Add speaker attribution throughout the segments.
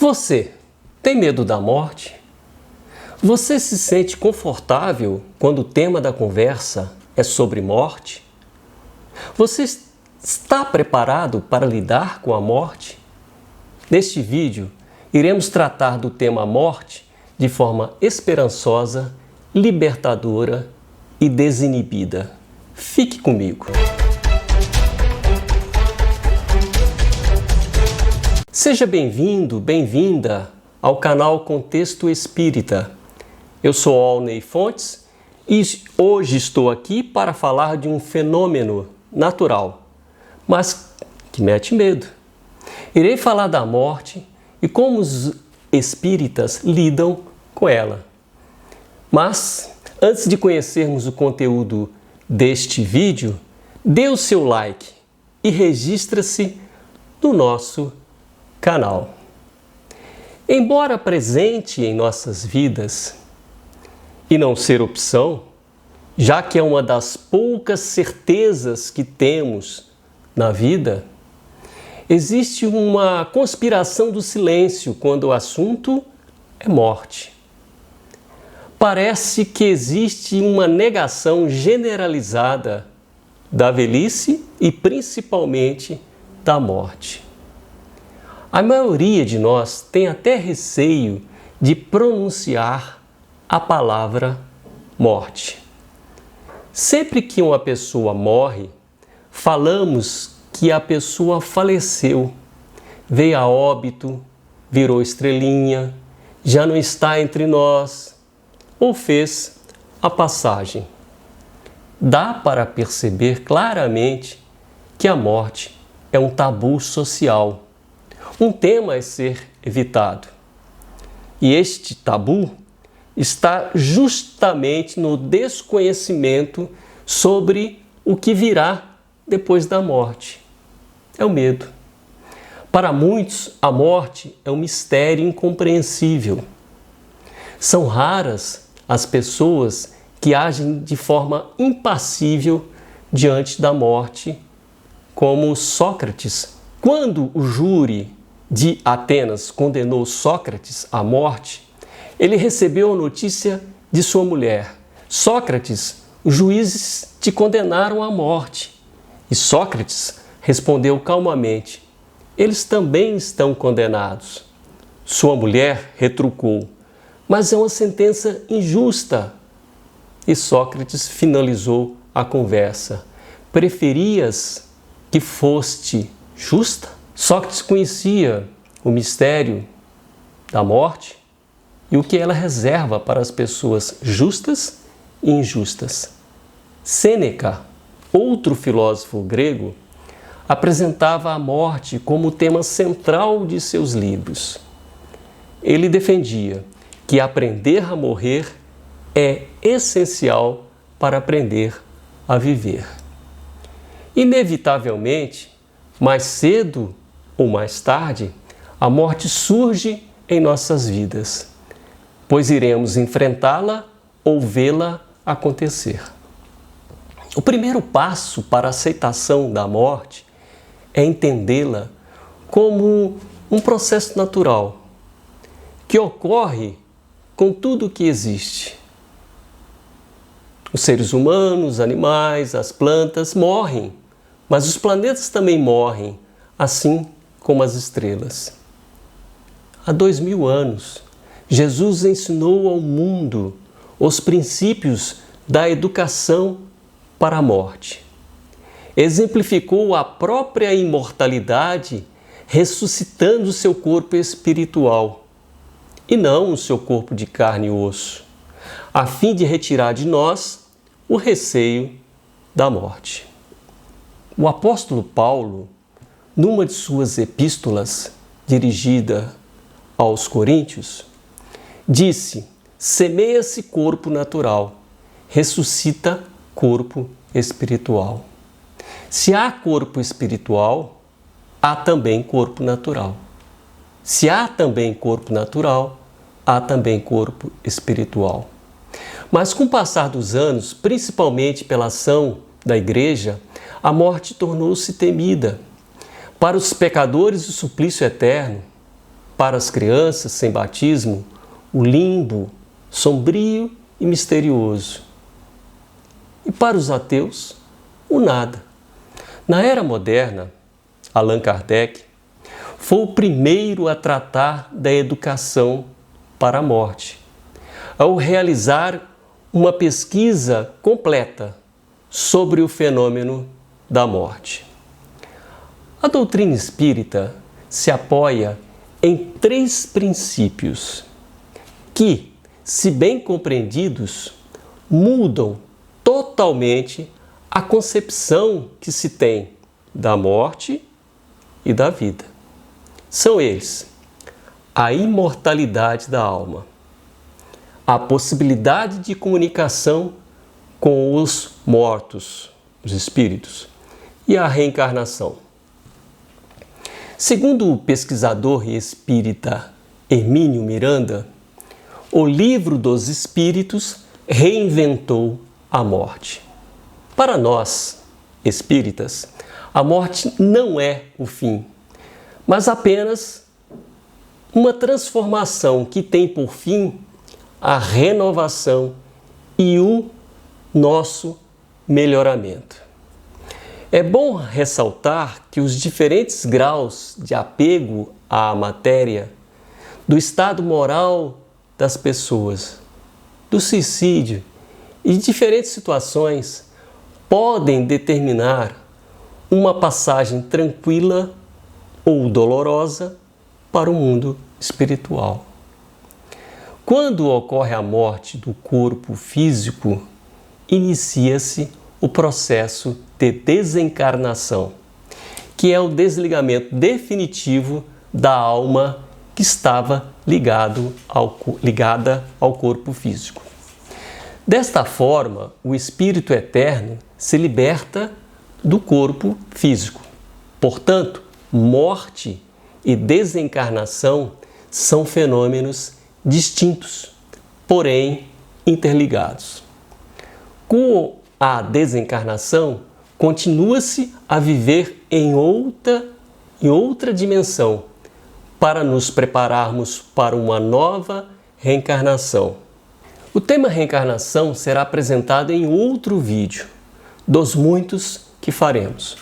Speaker 1: Você tem medo da morte? Você se sente confortável quando o tema da conversa é sobre morte? Você está preparado para lidar com a morte? Neste vídeo, iremos tratar do tema morte de forma esperançosa, libertadora e desinibida. Fique comigo. Seja bem-vindo, bem-vinda ao canal Contexto Espírita. Eu sou Alney Fontes e hoje estou aqui para falar de um fenômeno natural, mas que mete medo. Irei falar da morte e como os espíritas lidam com ela. Mas, antes de conhecermos o conteúdo deste vídeo, dê o seu like e registre-se no nosso canal. Embora presente em nossas vidas e não ser opção, já que é uma das poucas certezas que temos na vida, existe uma conspiração do silêncio quando o assunto é morte. Parece que existe uma negação generalizada da velhice e principalmente da morte. A maioria de nós tem até receio de pronunciar a palavra morte. Sempre que uma pessoa morre, falamos que a pessoa faleceu, veio a óbito, virou estrelinha, já não está entre nós ou fez a passagem. Dá para perceber claramente que a morte é um tabu social. Um tema a ser evitado. E este tabu está justamente no desconhecimento sobre o que virá depois da morte. É o medo. Para muitos, a morte é um mistério incompreensível. São raras as pessoas que agem de forma impassível diante da morte, como Sócrates. Quando o júri de Atenas condenou Sócrates à morte, ele recebeu a notícia de sua mulher: Sócrates, os juízes te condenaram à morte. E Sócrates respondeu calmamente: eles também estão condenados. Sua mulher retrucou: mas é uma sentença injusta. E Sócrates finalizou a conversa: preferias que foste justa? Sócrates conhecia o mistério da morte e o que ela reserva para as pessoas justas e injustas. Sêneca, outro filósofo grego, apresentava a morte como o tema central de seus livros. Ele defendia que aprender a morrer é essencial para aprender a viver. Inevitavelmente, mais cedo ou mais tarde, a morte surge em nossas vidas, pois iremos enfrentá-la ou vê-la acontecer. O primeiro passo para a aceitação da morte é entendê-la como um processo natural que ocorre com tudo que existe. Os seres humanos, os animais, as plantas morrem, mas os planetas também morrem, assim como as estrelas. Há 2000 anos, Jesus ensinou ao mundo os princípios da educação para a morte. Exemplificou a própria imortalidade ressuscitando seu corpo espiritual e não o seu corpo de carne e osso, a fim de retirar de nós o receio da morte. O apóstolo Paulo, numa de suas epístolas dirigida aos Coríntios, disse: semeia-se corpo natural, ressuscita corpo espiritual. Se há corpo espiritual, há também corpo natural. Se há também corpo natural, há também corpo espiritual. Mas com o passar dos anos, principalmente pela ação da Igreja, a morte tornou-se temida. Para os pecadores, o suplício eterno. para as crianças sem batismo, o limbo, sombrio e misterioso. E para os ateus, o nada. Na era moderna, Allan Kardec foi o primeiro a tratar da educação para a morte, ao realizar uma pesquisa completa sobre o fenômeno da morte. A doutrina espírita se apoia em 3 princípios que, se bem compreendidos, mudam totalmente a concepção que se tem da morte e da vida. São eles: a imortalidade da alma, a possibilidade de comunicação com os mortos, os espíritos, e a reencarnação. Segundo o pesquisador e espírita Hermínio Miranda, o Livro dos Espíritos reinventou a morte. Para nós, espíritas, a morte não é o fim, mas apenas uma transformação que tem por fim a renovação e o nosso melhoramento. É bom ressaltar que os diferentes graus de apego à matéria, do estado moral das pessoas, do suicídio e de diferentes situações podem determinar uma passagem tranquila ou dolorosa para o mundo espiritual. Quando ocorre a morte do corpo físico, inicia-se o processo de desencarnação, que é o desligamento definitivo da alma que estava ligada ao corpo físico. Desta forma, o espírito eterno se liberta do corpo físico. Portanto, morte e desencarnação são fenômenos distintos, porém interligados. Com a desencarnação, continua-se a viver em outra dimensão, para nos prepararmos para uma nova reencarnação. O tema reencarnação será apresentado em outro vídeo, dos muitos que faremos.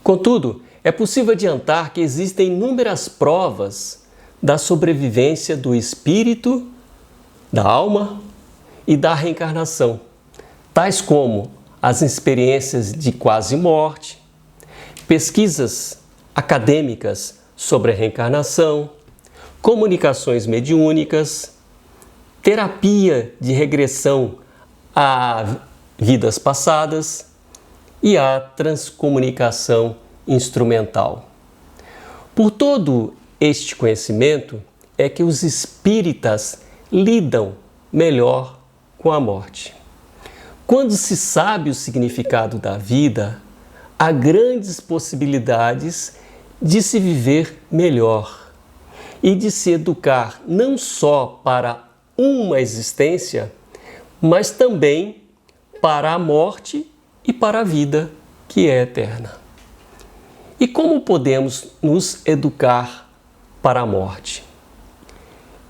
Speaker 1: Contudo, é possível adiantar que existem inúmeras provas da sobrevivência do espírito, da alma e da reencarnação, tais como as experiências de quase morte, pesquisas acadêmicas sobre a reencarnação, comunicações mediúnicas, terapia de regressão a vidas passadas e a transcomunicação instrumental. Por todo este conhecimento é que os espíritas lidam melhor com a morte. Quando se sabe o significado da vida, há grandes possibilidades de se viver melhor e de se educar não só para uma existência, mas também para a morte e para a vida que é eterna. E como podemos nos educar para a morte?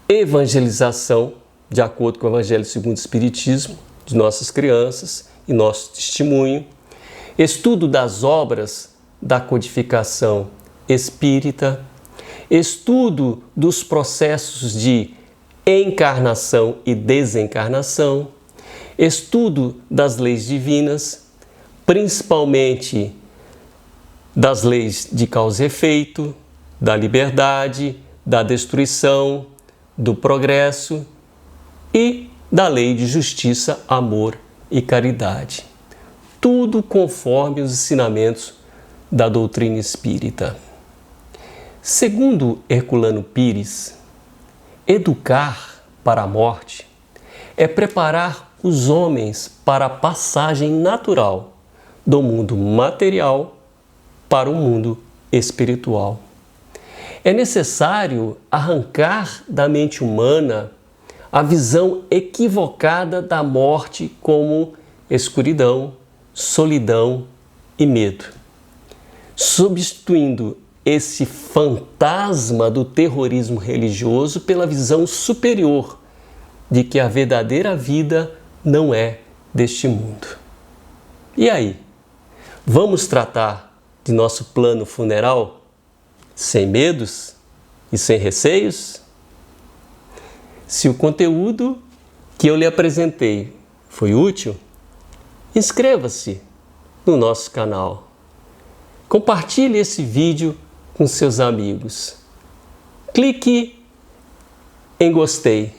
Speaker 1: Evangelização, de acordo com o Evangelho segundo o Espiritismo, de nossas crianças e nosso testemunho, estudo das obras da codificação espírita, estudo dos processos de encarnação e desencarnação, estudo das leis divinas, principalmente das leis de causa e efeito, da liberdade, da destruição, do progresso e da lei de justiça, amor e caridade. Tudo conforme os ensinamentos da doutrina espírita. Segundo Herculano Pires, educar para a morte é preparar os homens para a passagem natural do mundo material para o mundo espiritual. É necessário arrancar da mente humana a visão equivocada da morte como escuridão, solidão e medo, substituindo esse fantasma do terrorismo religioso pela visão superior de que a verdadeira vida não é deste mundo. E aí? Vamos tratar de nosso plano funeral sem medos e sem receios? Se o conteúdo que eu lhe apresentei foi útil, inscreva-se no nosso canal. Compartilhe esse vídeo com seus amigos. Clique em gostei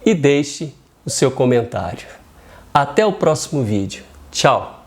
Speaker 1: e deixe o seu comentário. Até o próximo vídeo. Tchau!